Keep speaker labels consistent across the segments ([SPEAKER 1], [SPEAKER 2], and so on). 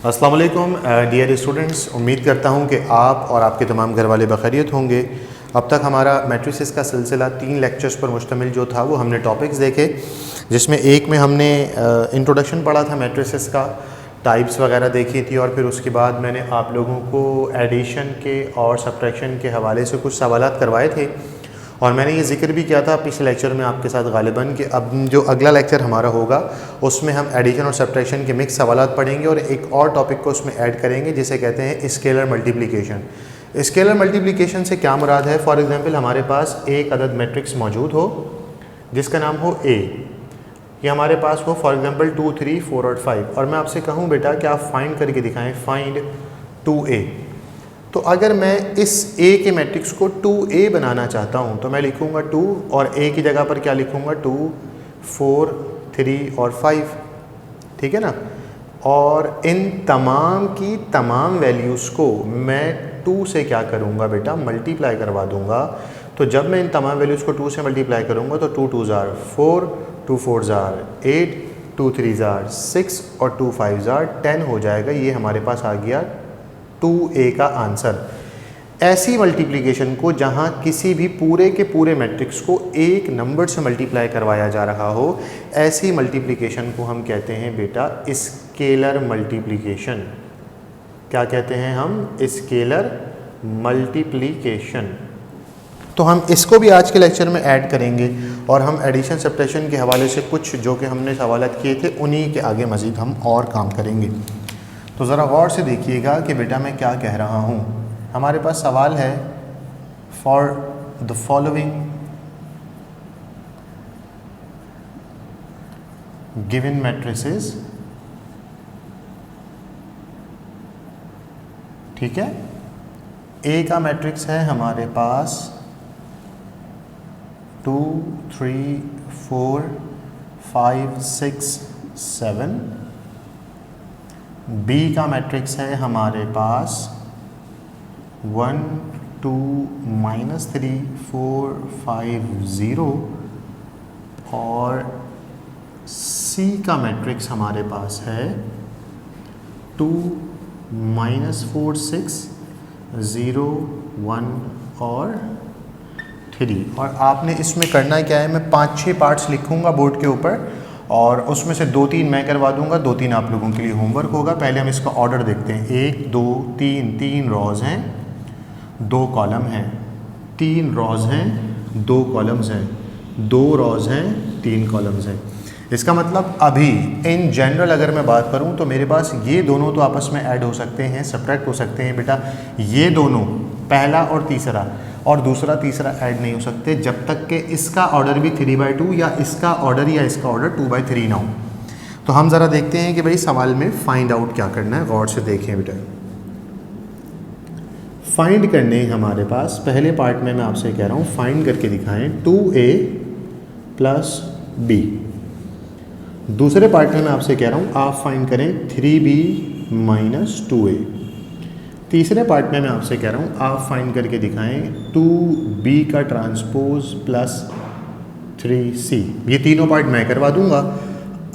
[SPEAKER 1] अस्सलाम वालेकुम dear students, उम्मीद करता हूँ कि आप और आपके तमाम घर वाले बखैरियत होंगे। अब तक हमारा मैट्रिसेस का सिलसिला 3 लेक्चर्स पर मुश्तमिल जो था वो हमने टॉपिक्स देखे, जिसमें एक में हमने इंट्रोडक्शन पढ़ा था मैट्रिसेस का, टाइप्स वगैरह देखी थी, और फिर उसके बाद मैंने आप लोगों को एडिशन के और सब्ट्रैक्शन के हवाले से कुछ सवालात करवाए थे। और मैंने ये जिक्र भी किया था पिछले लेक्चर में आपके साथ गालिबन कि अब जो अगला लेक्चर हमारा होगा उसमें हम एडिशन और सब्ट्रैक्शन के मिक्स सवालात पढ़ेंगे और एक और टॉपिक को उसमें ऐड करेंगे जिसे कहते हैं स्केलर मल्टीप्लिकेशन। स्केलर मल्टीप्लिकेशन से क्या मुराद है? फॉर एग्जांपल हमारे पास एक अदद मैट्रिक्स मौजूद हो जिसका नाम हो ए, ये हमारे पास हो फॉर एग्जांपल 2, 3, 4 और 5, और मैं आपसे कहूँ बेटा कि आप फाइंड करके दिखाएं, फाइंड 2a। तो अगर मैं इस a के मैट्रिक्स को 2a बनाना चाहता हूँ तो मैं लिखूँगा 2 और a की जगह पर क्या लिखूँगा 2, 4, 3 और 5, ठीक है ना। और इन तमाम की तमाम वैल्यूज़ को मैं 2 से क्या करूँगा बेटा, मल्टीप्लाई करवा दूँगा। तो जब मैं इन तमाम वैल्यूज़ को 2 से मल्टीप्लाई करूँगा तो 2 2 ज़ार 4, 2 4 ज़ार 8, 2 3 ज़ार 6 और 2 5 ज़ार 10 हो जाएगा। ये हमारे पास आ गया 2a का आंसर। ऐसी मल्टीप्लिकेशन को जहां किसी भी पूरे के पूरे मैट्रिक्स को एक नंबर से मल्टीप्लाई करवाया जा रहा हो, ऐसी मल्टीप्लिकेशन को हम कहते हैं बेटा स्केलर मल्टीप्लिकेशन। क्या कहते हैं हम? Scalar multiplication. तो हम इसको भी आज के लेक्चर में ऐड करेंगे और हम एडिशन सब्ट्रैक्शन के हवाले से कुछ जो कि हमने सवालात किए थे उन्हीं के आगे मज़ीद हम और काम करेंगे। तो ज़रा गौर से देखिएगा कि बेटा मैं क्या कह रहा हूँ। हमारे पास सवाल है, for the following given matrices, ठीक है। ए का मैट्रिक्स है हमारे पास 2, 3, 4, 5, 6, 7। बी का मैट्रिक्स है हमारे पास 1, 2, -3, 4, 5, 0। और सी का मैट्रिक्स हमारे पास है 2, -4, 6, 0, 1 और 3। और आपने इसमें करना क्या है, मैं 5-6 पार्ट्स लिखूंगा बोर्ड के ऊपर और उसमें से 2-3 मैं करवा दूंगा, 2-3 आप लोगों के लिए होमवर्क होगा। पहले हम इसका ऑर्डर देखते हैं। 1, 2, 3 रॉज हैं, 2 कॉलम हैं, 3 रॉज हैं, 2 कॉलम्स हैं, 2 रॉज हैं, 3 कॉलम्स हैं। इसका मतलब अभी इन जनरल अगर मैं बात करूं तो मेरे पास ये दोनों तो आपस में ऐड हो सकते हैं, सब्ट्रैक्ट हो सकते हैं बेटा, ये दोनों पहला और तीसरा, और दूसरा तीसरा ऐड नहीं हो सकते जब तक कि इसका ऑर्डर भी 3/2 या इसका ऑर्डर 2/3 ना हो। तो हम ज़रा देखते हैं कि भाई सवाल में फाइंड आउट क्या करना है। गौर से देखें बेटा, फाइंड करने हमारे पास पहले पार्ट में मैं आपसे कह रहा हूँ फाइंड करके दिखाएं 2a + b। दूसरे पार्ट में मैं आपसे कह रहा हूँ आप फाइंड करें 3b - 2a। तीसरे पार्ट में मैं आपसे कह रहा हूँ आप फाइंड करके दिखाएं 2b का ट्रांसपोज + 3c। ये तीनों पार्ट मैं करवा दूंगा,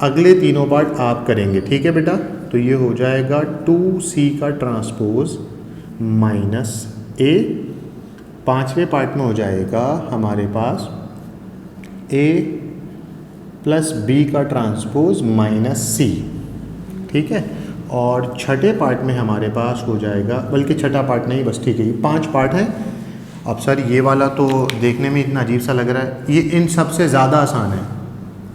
[SPEAKER 1] अगले तीनों पार्ट आप करेंगे, ठीक है बेटा। तो ये हो जाएगा 2c का ट्रांसपोज -a। पांचवें पार्ट में हो जाएगा हमारे पास a + b का ट्रांसपोज -c, ठीक है। और छठे पार्ट में हमारे पास हो जाएगा, बल्कि छठा पार्ट नहीं, बस ठीक है, ये 5 पार्ट हैं। अब सर ये वाला तो देखने में इतना अजीब सा लग रहा है, ये इन सबसे ज़्यादा आसान है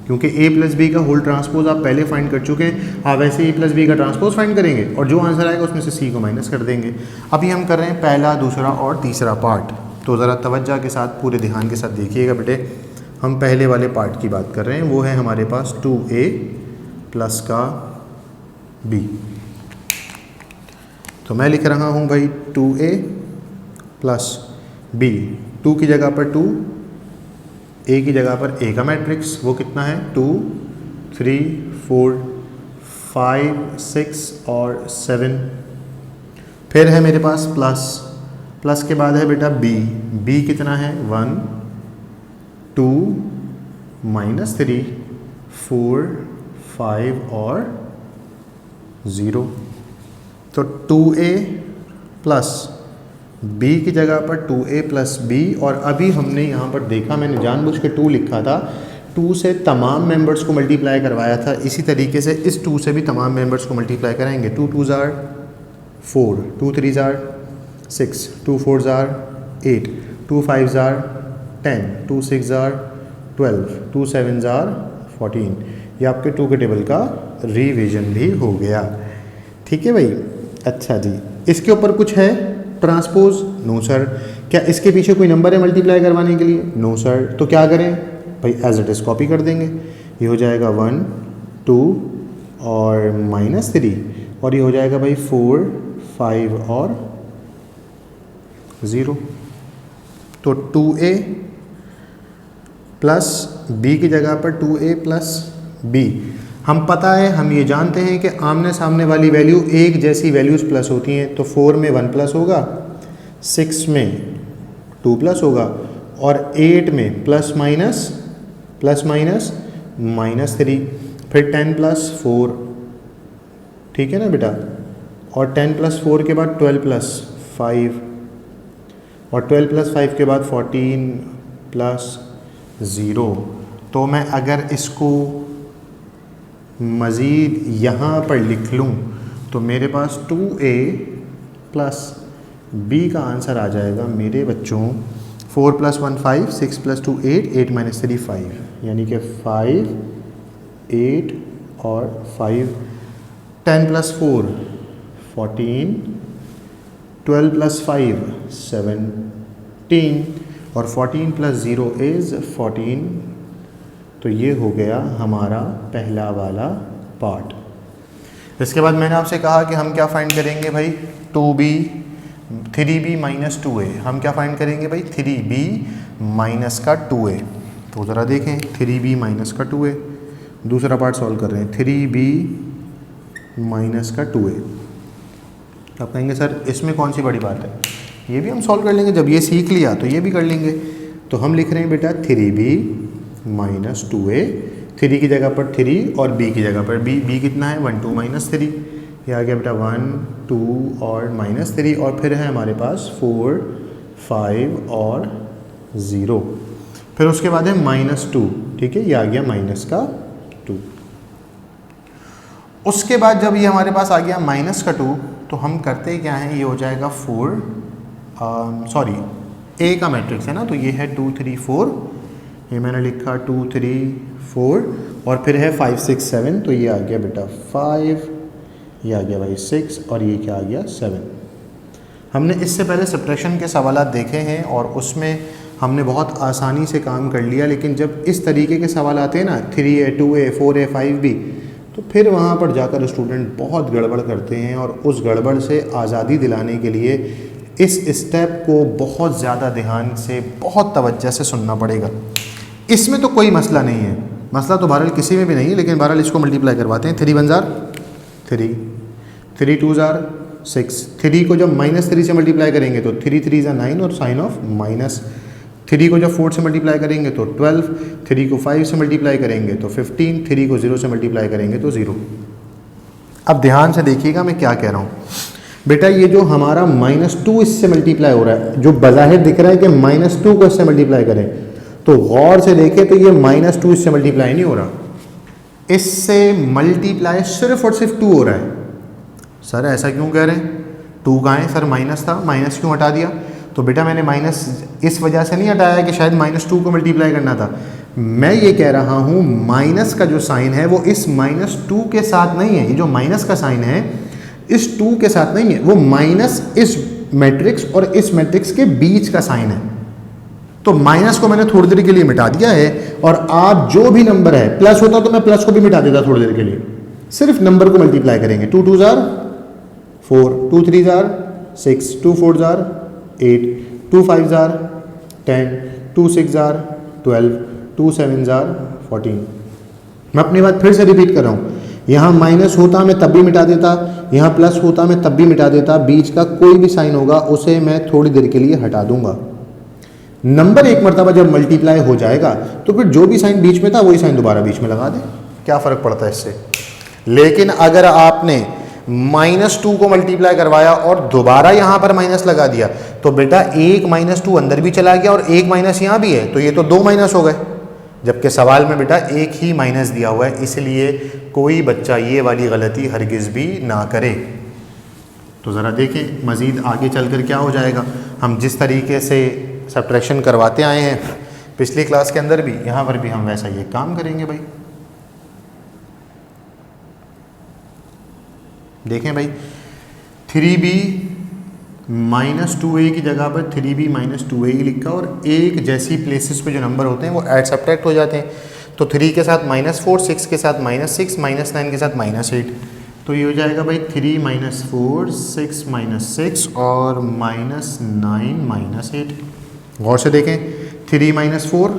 [SPEAKER 1] क्योंकि a + b का होल ट्रांसपोज आप पहले फाइंड कर चुके हैं। आप वैसे a + b का ट्रांसपोज फाइंड करेंगे और जो आंसर आएगा उसमें से c को माइनस कर देंगे। अभी हम कर रहे हैं पहला, दूसरा और तीसरा पार्ट। तो ज़रा तवज्जो के साथ पूरे ध्यान के साथ देखिएगा बेटे। हम पहले वाले पार्ट की बात कर रहे हैं, वो है हमारे पास 2a + का b। तो मैं लिख रहा हूँ भाई 2a + b। 2 की जगह पर 2, a की जगह पर a का मैट्रिक्स वो कितना है 2, 3, 4, 5, 6 और 7। फिर है मेरे पास प्लस के बाद है बेटा b कितना है 1, 2, -3, 4, 5 और 0। तो 2a प्लस b की जगह पर 2a प्लस b, और अभी हमने यहाँ पर देखा, मैंने जानबूझ के 2 लिखा था, 2 से तमाम मेंबर्स को मल्टीप्लाई करवाया था, इसी तरीके से इस 2 से भी तमाम मेंबर्स को मल्टीप्लाई कराएंगे। 2 2s are 4, 2 3s are 6, 2 4s are 8, 2 5s are 10, 2 6s are 12, 2 7s are 14। ये आपके 2 के टेबल का रिवीजन भी हो गया। ठीक है भाई। अच्छा जी, इसके ऊपर कुछ है ट्रांसपोज? No sir. क्या इसके पीछे कोई नंबर है मल्टीप्लाई करवाने के लिए? No sir. तो क्या करें भाई, एज इट इज़ कॉपी कर देंगे। ये हो जाएगा 1 2 और -3, और ये हो जाएगा भाई 4 5 और 0। तो 2a प्लस b की जगह पर 2a प्लस b। हम पता है, हम ये जानते हैं कि आमने सामने वाली वैल्यू एक जैसी वैल्यूज़ प्लस होती हैं। तो 4 में 1 प्लस होगा, 6 में 2 प्लस होगा, और 8 में प्लस माइनस -3, फिर 10 प्लस 4। ठीक है ना बेटा? और 10 प्लस 4 के बाद 12 प्लस 5, और 12 प्लस 5 के बाद 14 प्लस 0। तो मैं अगर इसको मज़ीद यहाँ पर लिख लूँ तो मेरे पास 2a प्लस b का आंसर आ जाएगा मेरे बच्चों 4 + 1 5, 6 + 2 8, 8 - 3 5, यानी कि 5 8 और 5, 10 + 4 14, 12 + 5 17, और 14 + 0 इज़ 14। तो ये हो गया हमारा पहला वाला पार्ट। इसके बाद मैंने आपसे कहा कि हम क्या फाइंड करेंगे भाई, 3b - 2a। हम क्या फाइंड करेंगे भाई, 3b माइनस का 2a। तो ज़रा देखें, 3b माइनस का 2a, दूसरा पार्ट सॉल्व कर रहे हैं, 3b माइनस का 2a। आप कहेंगे सर इसमें कौन सी बड़ी बात है, ये भी हम सॉल्व कर लेंगे, जब ये सीख लिया तो ये भी कर लेंगे। तो हम लिख रहे हैं बेटा 3b - 2a, 3 की जगह पर 3 और b की जगह पर b कितना है 1 2 - 3, ये आ गया बेटा 1 2 और -3, और फिर है हमारे पास 4 5 और 0, फिर उसके बाद है -2। ठीक है, ये आ गया -2। उसके बाद जब ये हमारे पास आ गया -2, तो हम करते क्या हैं, ये हो जाएगा 4 a का मैट्रिक्स है ना, तो ये है 2 3 4, ये मैंने लिखा 2 3 4, और फिर है 5 6 7, तो ये आ गया बेटा 5, ये आ गया भाई 6, और ये क्या आ गया 7। हमने इससे पहले सब्ट्रैक्शन के सवालात देखे हैं और उसमें हमने बहुत आसानी से काम कर लिया, लेकिन जब इस तरीके के सवाल आते हैं ना 3a 2a 4a 5b, तो फिर वहाँ पर जाकर स्टूडेंट बहुत गड़बड़ करते हैं, और उस गड़बड़ से आज़ादी दिलाने के लिए इस स्टेप को बहुत ज़्यादा ध्यान से, बहुत तवज्जो से सुनना पड़ेगा। इसमें तो कोई मसला नहीं है, मसला तो बहरहाल किसी में भी नहीं है, लेकिन बहरहाल इसको मल्टीप्लाई करवाते हैं। 3 1s are 3, 3 2s are 6, 3 को जब -3 से मल्टीप्लाई करेंगे तो 3 3s are 9 और साइन ऑफ माइनस, 3 को जब 4 से मल्टीप्लाई करेंगे तो 12, 3 को 5 से मल्टीप्लाई करेंगे तो 15, 3 को 0 से मल्टीप्लाई करेंगे तो 0। अब ध्यान से देखिएगा मैं क्या कह रहा हूँ बेटा, ये जो हमारा -2 इससे मल्टीप्लाई हो रहा है, जो बज़ाहिर दिख रहा है कि -2 को इससे मल्टीप्लाई करें, तो गौर से देखें तो ये -2 इससे मल्टीप्लाई नहीं हो रहा, इससे मल्टीप्लाई सिर्फ और सिर्फ 2 हो रहा है। सर ऐसा क्यों कह रहे हैं, 2 कहाँ है सर, माइनस था, माइनस क्यों हटा दिया? तो बेटा मैंने माइनस इस वजह से नहीं हटाया कि शायद -2 को मल्टीप्लाई करना था, मैं ये कह रहा हूँ माइनस का जो साइन है वो इस -2 के साथ नहीं है, ये जो माइनस का साइन है इस 2 के साथ नहीं है, वो माइनस इस मैट्रिक्स और इस मैट्रिक्स के बीच का साइन है। तो माइनस को मैंने थोड़ी देर के लिए मिटा दिया है, और आप जो भी नंबर है, प्लस होता तो मैं प्लस को भी मिटा देता थोड़ी देर के लिए, सिर्फ नंबर को मल्टीप्लाई करेंगे। 2 2s are 4, 2 3s are 6, 2 4s are 8, 2 5s are 10, 2 6s are 12, 2 7s are 14। मैं अपनी बात फिर से रिपीट कर रहा हूँ, यहाँ माइनस होता मैं तब भी मिटा देता, यहाँ प्लस होता मैं तब भी मिटा देता, बीच का कोई भी साइन होगा उसे मैं थोड़ी देर के लिए हटा दूंगा। नंबर एक मरतबा जब मल्टीप्लाई हो जाएगा तो फिर जो भी साइन बीच में था वही साइन दोबारा बीच में लगा दे, क्या फ़र्क पड़ता है इससे। लेकिन अगर आपने -2 को मल्टीप्लाई करवाया और दोबारा यहाँ पर माइनस लगा दिया, तो बेटा 1 -2 अंदर भी चला गया और 1 माइनस यहाँ भी है, तो ये तो 2 माइनस हो गए, जबकि सवाल में बेटा एक ही माइनस दिया हुआ है। इसलिए कोई बच्चा ये वाली गलती हरगिज़ भी ना करे। तो ज़रा देखें मज़ीद आगे चलकर क्या हो जाएगा। हम जिस तरीके से सब्ट्रैक्शन करवाते आए हैं पिछली क्लास के अंदर भी, यहाँ पर भी हम वैसा ये काम करेंगे भाई। देखें भाई 3b -2a की जगह पर 3b -2a ही लिखा और एक जैसी प्लेसेस पे जो नंबर होते हैं वो ऐड सब्ट्रैक्ट हो जाते हैं। तो 3 के साथ -4, 6 के साथ -6, -9 के साथ -8, तो ये हो जाएगा भाई 3 -4, 6 -6 और -9 -8। गौर से देखें 3 -4,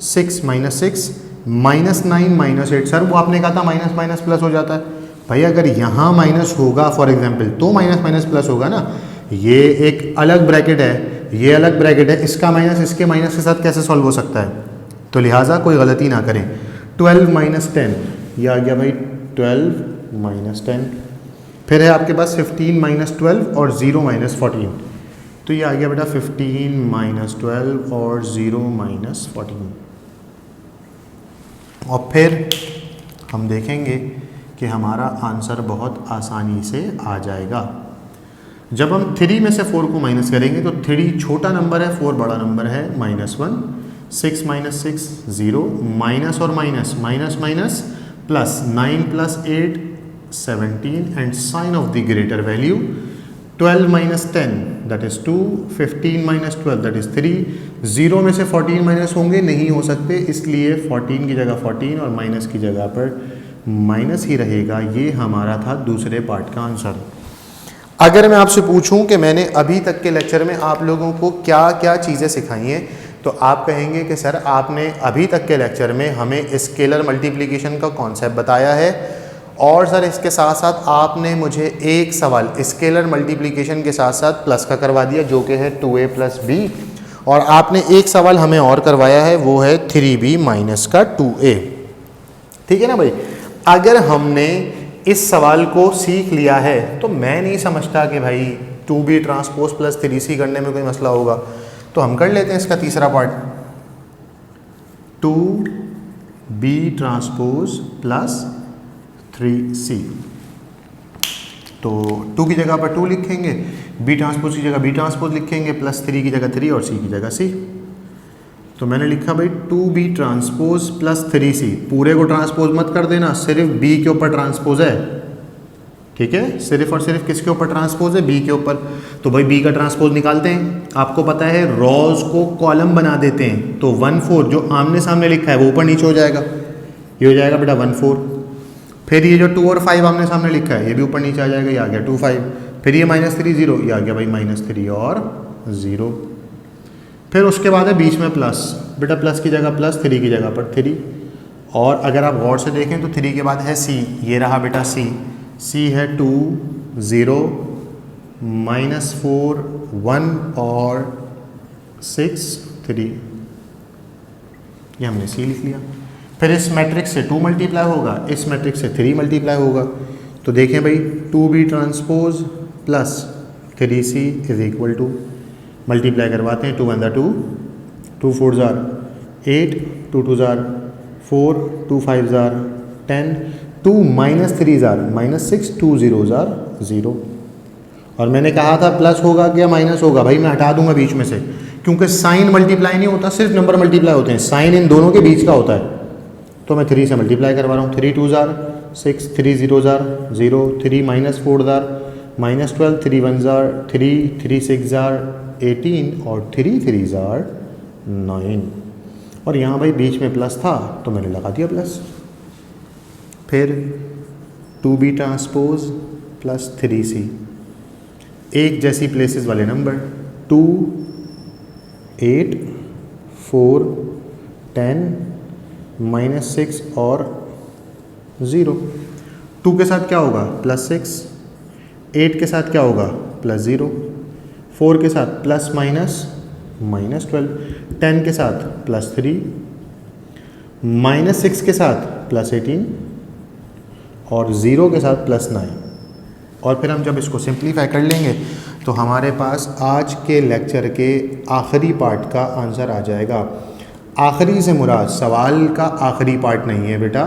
[SPEAKER 1] 6 -6, -9 -8। सर वो आपने कहा था माइनस माइनस प्लस हो जाता है। भाई अगर यहाँ माइनस होगा फॉर एग्जांपल तो माइनस माइनस प्लस होगा ना। ये एक अलग ब्रैकेट है, ये अलग ब्रैकेट है, इसका माइनस इसके माइनस के साथ कैसे सॉल्व हो सकता है। तो लिहाजा कोई गलती ना करें। 12 - 10 ये आ गया भाई 12 - 10। फिर है आपके पास 15 - 12 और 0 - 14, तो ये आ गया बेटा 15 - 12 और 0 - 14। और फिर हम देखेंगे कि हमारा आंसर बहुत आसानी से आ जाएगा। जब हम 3 में से 4 को माइनस करेंगे तो 3 छोटा नंबर है, 4 बड़ा नंबर है, -1, 6 - 6 0, माइनस और minus, minus minus plus, 9 + 8 17 and sign of the greater value 12 - 10 that is 2, 15 - 12 that is 3। 0 में से 14 माइनस होंगे, नहीं हो सकते, इसलिए 14 की जगह 14 और माइनस की जगह पर माइनस ही रहेगा। ये हमारा था दूसरे पार्ट का आंसर। अगर मैं आपसे पूछूं कि मैंने अभी तक के लेक्चर में आप लोगों को क्या क्या चीज़ें सिखाई हैं, तो आप कहेंगे कि सर आपने अभी तक के लेक्चर में हमें स्केलर मल्टीप्लिकेशन का कॉन्सेप्ट बताया है और सर इसके साथ साथ आपने मुझे एक सवाल स्केलर मल्टीप्लिकेशन के साथ साथ प्लस का करवा दिया जो कि है 2a + b, और आपने एक सवाल हमें और करवाया है वो है 3b - का 2a। ठीक है ना भाई। अगर हमने इस सवाल को सीख लिया है तो मैं नहीं समझता कि भाई 2b ट्रांसपोज + 3c करने में कोई मसला होगा। तो हम कर लेते हैं इसका तीसरा पार्ट, 2b ट्रांसपोज + 3c। तो 2 की जगह पर 2 लिखेंगे, b ट्रांसपोज की जगह b ट्रांसपोज लिखेंगे, +3 की जगह 3 और c की जगह c। तो मैंने लिखा भाई 2b ट्रांसपोज + 3c। पूरे को ट्रांसपोज मत कर देना, सिर्फ b के ऊपर ट्रांसपोज है। ठीक है, सिर्फ और सिर्फ किसके ऊपर ट्रांसपोज है, b के ऊपर। तो भाई b का ट्रांसपोज निकालते हैं। आपको पता है रॉज को कॉलम बना देते हैं, तो 1 4 जो आमने सामने लिखा है वो ऊपर नीचे हो जाएगा, ये हो जाएगा बेटा 1 4। फिर ये जो 2 और 5 आमने सामने लिखा है ये भी ऊपर नीचे आ जाएगा, ये आ गया 2 5। फिर ये -3 0, ये आ गया भाई -3 और 0। फिर उसके बाद है बीच में प्लस, बेटा प्लस की जगह प्लस, 3 की जगह पर 3। और अगर आप गौर से देखें तो 3 के बाद है c, ये रहा बेटा c। c है 2 0 -4 1 और 6 3, ये हमने c लिख लिया। फिर इस मैट्रिक्स से 2 मल्टीप्लाई होगा, इस मैट्रिक्स से 3 मल्टीप्लाई होगा। तो देखें भाई 2b ट्रांसपोज + 3c = मल्टीप्लाई करवाते हैं, 2 × 2 2 4 = 8, 2 2 = 4, 2 5 = 10, 2 - 3 = -6, 2 0 = 0। और मैंने कहा था प्लस होगा क्या माइनस होगा, भाई मैं हटा दूंगा बीच में से, क्योंकि साइन मल्टीप्लाई नहीं होता, सिर्फ नंबर मल्टीप्लाई होते हैं, साइन इन दोनों के बीच का होता है। तो मैं 3 से मल्टीप्लाई करवा रहा हूँ, 3 2 = 6, 3 0 = 0, 3 - 4 = -12, 3 1 = 3, 3 6 = 18 और 3 3 = 9। और यहाँ भाई बीच में प्लस था तो मैंने लगा दिया प्लस। फिर 2b ट्रांसपोज + 3c, एक जैसी प्लेसेस वाले नंबर 2 8 4 10 -6 और 0। 2 के साथ क्या होगा +6, 8 के साथ क्या होगा +0, 4 के साथ प्लस माइनस -12, 10 के साथ +3, -6 के साथ +18 और 0 के साथ +9। और फिर हम जब इसको सिंप्लीफाई कर लेंगे तो हमारे पास आज के लेक्चर के आखिरी पार्ट का आंसर आ जाएगा। आखिरी से मुराद सवाल का आखिरी पार्ट नहीं है बेटा,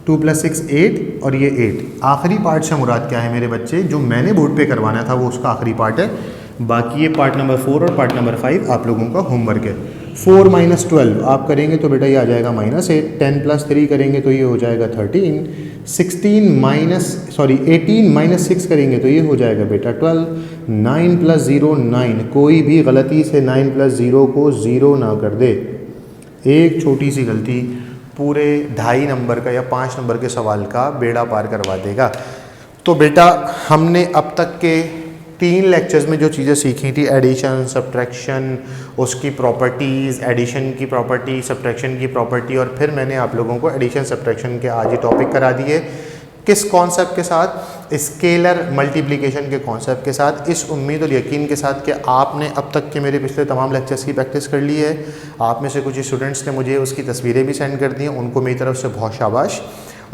[SPEAKER 1] 2 + 6 8 और ये 8। आखिरी पार्ट से मुराद क्या है मेरे बच्चे, जो मैंने बोर्ड पे करवाना था वो उसका आखिरी पार्ट है। बाकी ये पार्ट नंबर 4 और पार्ट नंबर 5 आप लोगों का होमवर्क है। 4 - 12 आप करेंगे तो बेटा ये आ जाएगा -8, 10 + 3 करेंगे तो ये हो जाएगा 13, 18 - 6 करेंगे तो ये हो जाएगा बेटा 12, 9 + 0 9। कोई भी गलती से 9 + 0 को 0 ना कर दे, एक छोटी सी गलती पूरे 2.5 नंबर का या 5 नंबर के सवाल का बेड़ा पार करवा देगा। तो बेटा हमने अब तक के 3 लेक्चर्स में जो चीज़ें सीखी थी, एडिशन, सब्ट्रैक्शन, उसकी प्रॉपर्टीज़, एडिशन की प्रॉपर्टी, सब्ट्रैक्शन की प्रॉपर्टी, और फिर मैंने आप लोगों को एडिशन सब्ट्रैक्शन के आज ही टॉपिक करा दिए। किस कॉन्सेप्ट के साथ? स्केलर मल्टीप्लिकेशन के कॉन्सेप्ट के साथ। इस उम्मीद और यकीन के साथ कि आपने अब तक के मेरे पिछले तमाम लेक्चर्स की प्रैक्टिस कर ली है। आप में से कुछ स्टूडेंट्स ने मुझे उसकी तस्वीरें भी सेंड कर दी हैं, उनको मेरी तरफ से बहुत शाबाश।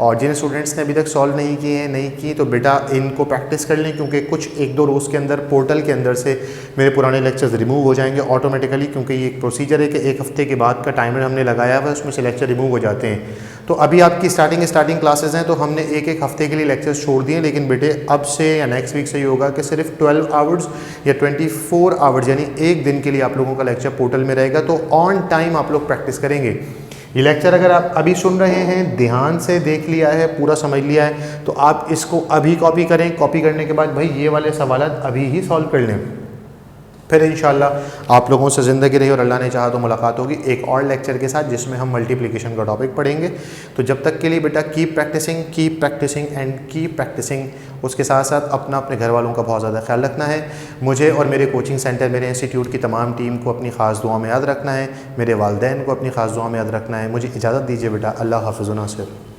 [SPEAKER 1] और जिन स्टूडेंट्स ने अभी तक सॉल्व नहीं किए हैं, नहीं की, तो बेटा इनको प्रैक्टिस कर लें, क्योंकि कुछ 1-2 रोज़ के अंदर पोर्टल के अंदर से मेरे पुराने लेक्चर्स रिमूव हो जाएंगे ऑटोमेटिकली, क्योंकि ये एक प्रोसीजर है कि 1 हफ्ते के बाद का टाइमर हमने लगाया हुआ है, उसमें से लेक्चर रिमूव हो जाते हैं। तो अभी आपकी स्टार्टिंग क्लासेस हैं, तो हमने 1-1 हफ्ते के लिए लेक्चर्स छोड़ दिए, लेकिन बेटे अब से या नेक्स्ट वीक से ये होगा कि सिर्फ 12 आवर्स या 24 आवर्स यानी 1 दिन के लिए आप लोगों का लेक्चर पोर्टल में रहेगा। तो ऑन टाइम आप लोग प्रैक्टिस करेंगे। ये लेक्चर अगर आप अभी सुन रहे हैं, ध्यान से देख लिया है, पूरा समझ लिया है, तो आप इसको अभी कॉपी करें। कॉपी करने के बाद भाई ये वाले सवालात अभी ही सॉल्व कर लें, फिर इंशाल्लाह आप लोगों से ज़िंदगी रही और अल्लाह ने चाहा तो मुलाकात होगी एक और लेक्चर के साथ, जिसमें हम मल्टीप्लिकेशन का टॉपिक पढ़ेंगे। तो जब तक के लिए बेटा keep practising and keep practising. उसके साथ साथ अपना अपने घर वालों का बहुत ज़्यादा ख्याल रखना है। मुझे और मेरे कोचिंग सेंटर, मेरे इंस्टीट्यूट की तमाम टीम को अपनी ख़ास दुआ में याद रखना है। मेरे वालिदैन को अपनी ख़ास दुआ में याद रखना है। मुझे इजाज़त दीजिए बेटा, अल्लाह हाफ़िज़। नासिर।